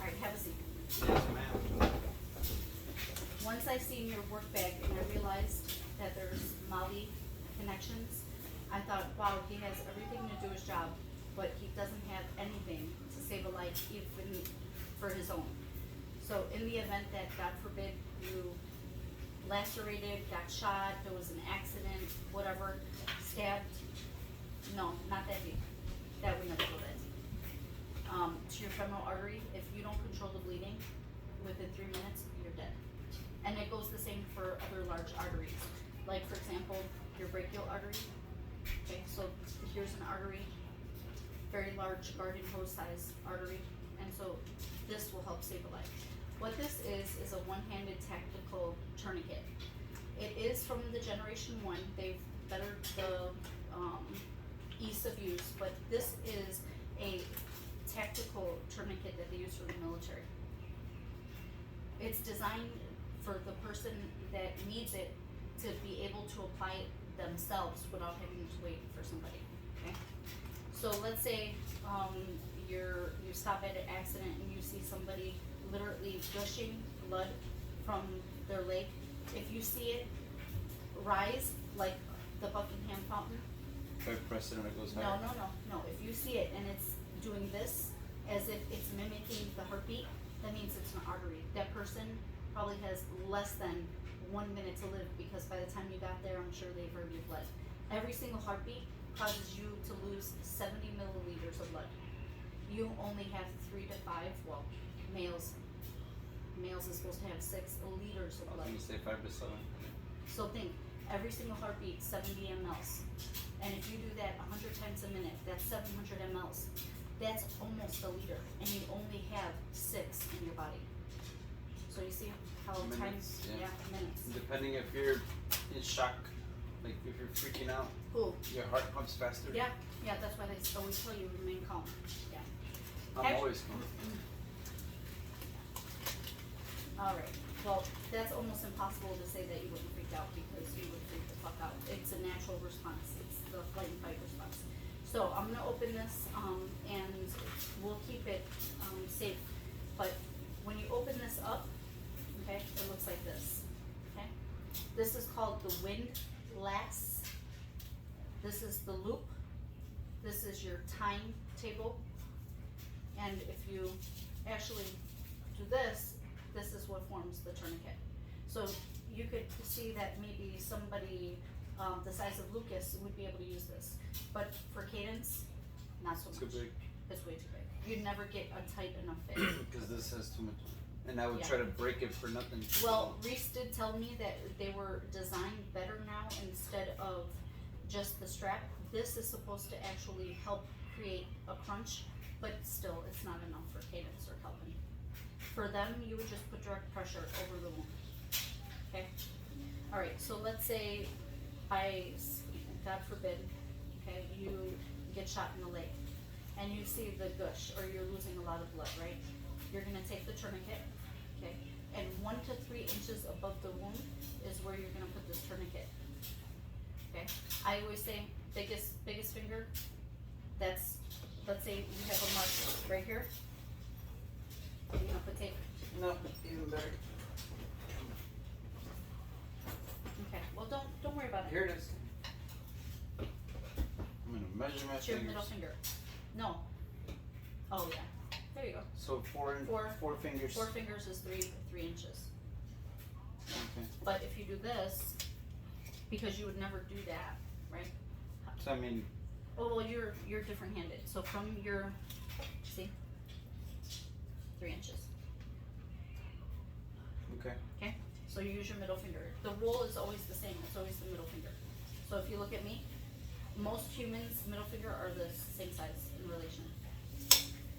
All right, have a seat. Yes, ma'am. Once I seen your work bag and I realized that there's Molly connections, I thought, wow, he has everything to do his job, but he doesn't have anything to save a life, even for his own. So in the event that, God forbid, you lacerated, got shot, there was an accident, whatever, stabbed, no, not that deep. That would never go that deep. To your femoral artery, if you don't control the bleeding, within 3 minutes, you're dead. And it goes the same for other large arteries. Like, for example, your brachial artery. Okay, so here's an artery, very large garden hose size artery, and so this will help save a life. What this is a one-handed tactical tourniquet. It is from the Generation 1. They've bettered the ease of use, but this is a tactical tourniquet that they use for the military. It's designed for the person that needs it to be able to apply it themselves without having to wait for somebody. Okay. So let's say you stop at an accident and you see somebody literally gushing blood from their leg. If you see it rise like the Buckingham fountain. If I press it and it goes No, higher? no. If you see it and it's doing this as if it's mimicking the heartbeat, that means it's an artery. That person probably has less than 1 minute to live, because by the time you got there, I'm sure they've already bled. Every single heartbeat causes you to lose 70 milliliters of blood. You only have 3 to 5, well, males is supposed to have 6 liters of I was blood. gonna say 5 to 7. So think, every single heartbeat, 70 mLs. And if you do that 100 times a minute, that's 700 mLs. That's almost a liter, and you only have 6 in your body. So you see how Minutes, times, yeah. minutes. Depending if you're in shock, like if you're freaking out, Cool. your heart pumps faster. Yeah, that's why they always tell you remain calm. Yeah. I'm always calm. All right. Well, that's almost impossible to say that you wouldn't freak out, because you would freak the fuck out. It's a natural response. It's the flight and fight response. So I'm gonna open this, and we'll keep it safe. But when you open this up, okay, it looks like this. Okay, this is called the windlass. This is the loop. This is your timetable. And if you actually do this, this is what forms the tourniquet. So you could see that maybe somebody the size of Lucas would be able to use this. But for Cadence, not so much. Too big. It's way too big. You'd never get a tight enough fit. Because this has too much. And I would Yeah. try to break it for nothing. Well, Reese did tell me that they were designed better now. Instead of just the strap, this is supposed to actually help create a crunch, but still, it's not enough for Cadence or Calvin. For them, you would just put direct pressure over the wound. Okay? Alright, so let's say by, God forbid, okay, you get shot in the leg and you see the gush, or you're losing a lot of blood, right? You're gonna take the tourniquet, okay, and 1 to 3 inches above the wound is where you're gonna put this tourniquet. Okay, I always say biggest finger. That's, let's say you have a mark right here. You're gonna put tape. No, even better. Okay, well don't worry about it. Here it is. I'm gonna measure my It's your middle fingers. finger. No. Oh yeah. There you go. So four fingers. 4 fingers is 3 inches. Okay. But if you do this, because you would never do that, right? So I mean, Oh well, you're different handed. So from your, see, 3 inches. okay. Okay. So you use your middle finger. The rule is always the same. It's always the middle finger. So if you look at me, most humans' middle finger are the same size in relation.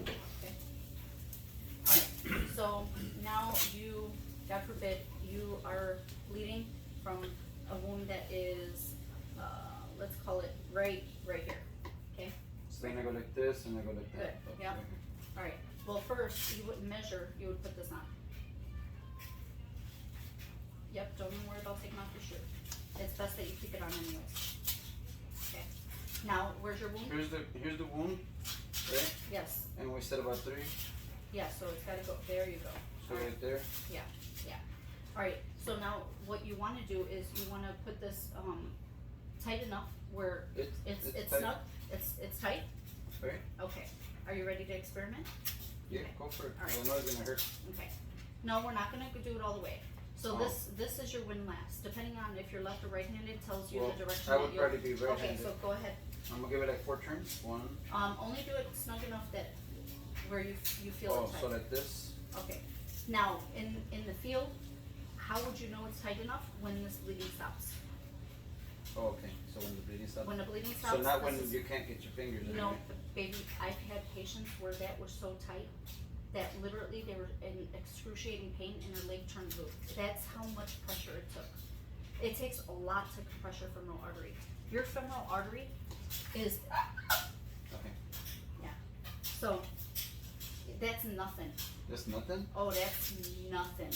Okay. Alright, so now you, God forbid, you are bleeding from a wound that is, let's call it right here. Okay? So then I go like this and I go like Good. that. Yep. Alright. Well, first, you wouldn't measure, you would put this on. Yep, don't even worry about taking off your shoe. It's best that you keep it on anyways. Okay. Now, where's your wound? Here's the wound, right? Yes. And we said about 3. Yeah, so it's gotta go, there you go. So Alright. right there. Yeah, yeah. Alright, so now what you wanna do is you wanna put this, tight enough where it's tight. snug, it's tight? Right. Okay, are you ready to experiment? Yeah, Okay. go for it. Alright. I know it's gonna hurt. Okay, no, we're not gonna do it all the way. So Oh. this is your windlass, depending on if you're left or right-handed, tells you Well, the direction I that would you'll. probably be right-handed. Okay, so go ahead, I'm gonna give it like 4 turns. 1. only do it snug enough that, where you feel Oh, it tight. so like this. Okay, now, in the field, how would you know it's tight enough? When this bleeding stops. Oh, okay. So when the bleeding stops. When the bleeding stops. So not when this is- you can't get your fingers in No, there. baby, I've had patients where that was so tight that literally they were in excruciating pain and their leg turned blue. That's how much pressure it took. It takes a lot to compress your femoral artery. Your femoral artery is, Okay. yeah, so that's nothing. That's nothing? Oh, that's nothing.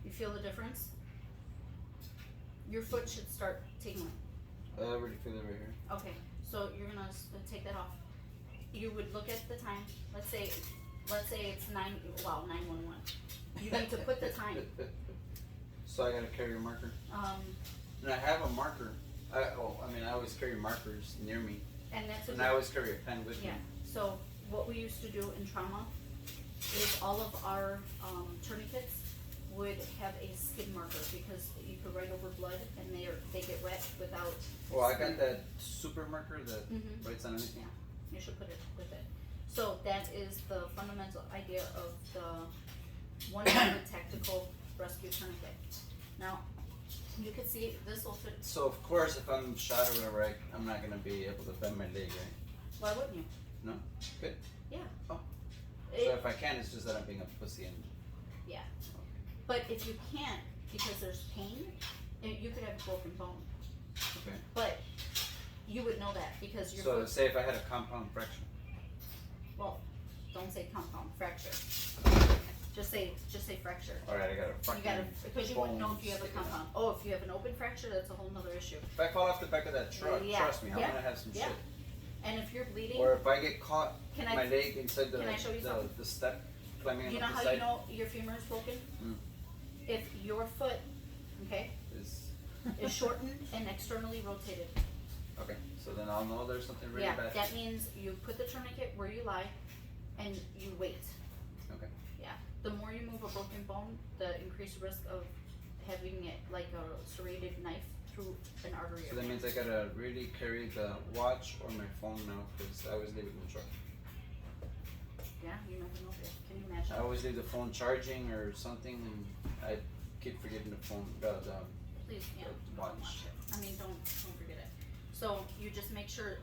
You feel the difference? Your foot should start tingling. I already feel it right here. Okay, so you're gonna take that off. You would look at the time, let's say it's 911. You need to put the time. So I gotta carry a marker. And I have a marker. I always carry markers near me. And that's And I always carry a pen with yeah, me. so what we used to do in trauma is all of our tourniquets would have a skid marker because you could write over blood and they get wet without. Well, I got that super marker that Mhm. writes on anything. Yeah, you should put it with it. So that is the fundamental idea of the 100 tactical rescue tourniquet. Now, you can see this will fit. So of course, if I'm shot or whatever, I'm not gonna be able to bend my leg, right? Why wouldn't you? No? Good. Yeah. Oh. It- So if I can, it's just that I'm being a pussy and. yeah. But if you can't, because there's pain, you could have a broken bone. Okay. But you would know that because your So foot. say if I had a compound fracture. Well, don't say compound fracture. Just say fracture. Alright, I got a You fucking gotta, because you wouldn't know bone if you have a sticking out. compound. Oh, if you have an open fracture, that's a whole nother issue. If I fall off the back of that truck, Yeah, trust me, I'm yeah, gonna have some yeah. shit. And if you're bleeding, Or if I get caught, Can I- my leg inside can I show you something? the step climbing you know up the how side you know your femur is broken? Mm. If your foot, okay, is is shortened and externally rotated. okay. So then I'll know there's something really Yeah, bad. that means you put the tourniquet where you lie and you wait. Okay. Yeah, the more you move a broken bone, the increased risk of having it like a serrated knife through an artery. So or that vein. means I gotta really carry the watch or my phone now because I always leave it in the truck. Yeah, you never know. Can you imagine? I always leave the phone charging or something, and I keep forgetting the phone. Please, yeah, watch. don't watch it. I mean, don't forget it. So you just make sure.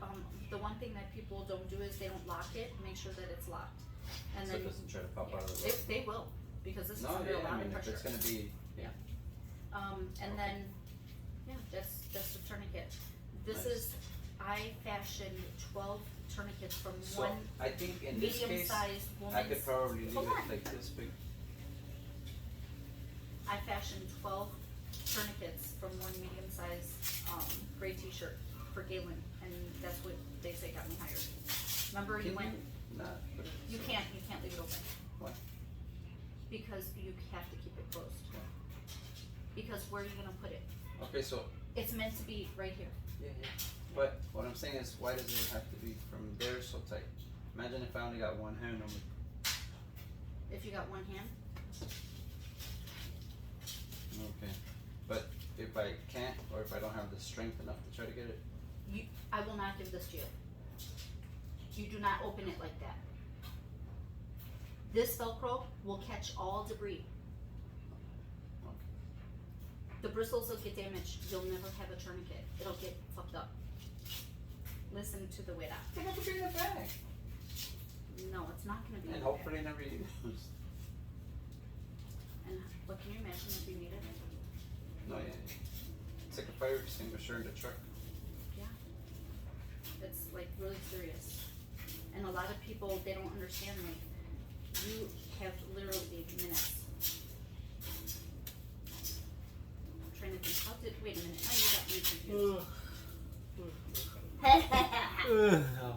The one thing that people don't do is they don't lock it. Make sure that it's locked, and So then it doesn't try to pop yeah, out of the road. they will because this is No, under a yeah, lot I mean, of if pressure. it's gonna be. Yeah. And Okay. then, yeah, that's the tourniquet. This Nice. is, I fashioned 12 tourniquets from So one I think in this case, medium-sized I woman's. could probably leave Hold it on. like this big. I fashioned 12 tourniquets from one medium-sized gray T-shirt for Galen, and that's what they say got me hired. Remember you went? Not put it You so- can't leave it open Why? because you have to keep it closed. Because where are you gonna put it? Okay, so It's meant to be right here. yeah. But what I'm saying is, why does it have to be from there so tight? Imagine if I only got one hand on it. If you got one hand, Okay, but if I can't, or if I don't have the strength enough to try to get it, I will not give this to you. You do not open it like that. This Velcro will catch all debris. okay. The bristles will get damaged. You'll never have a tourniquet. It'll get fucked up. Listen to the way that. Then I could bring it back, No, it's not gonna be. and like hopefully never use. that. And what can you imagine if you needed it? No, yeah. It's like a fire extinguisher in the truck. Yeah. It's like really serious. And a lot of people, they don't understand, like, you have literally minutes. I'm trying to think, wait a minute, now you got me confused. All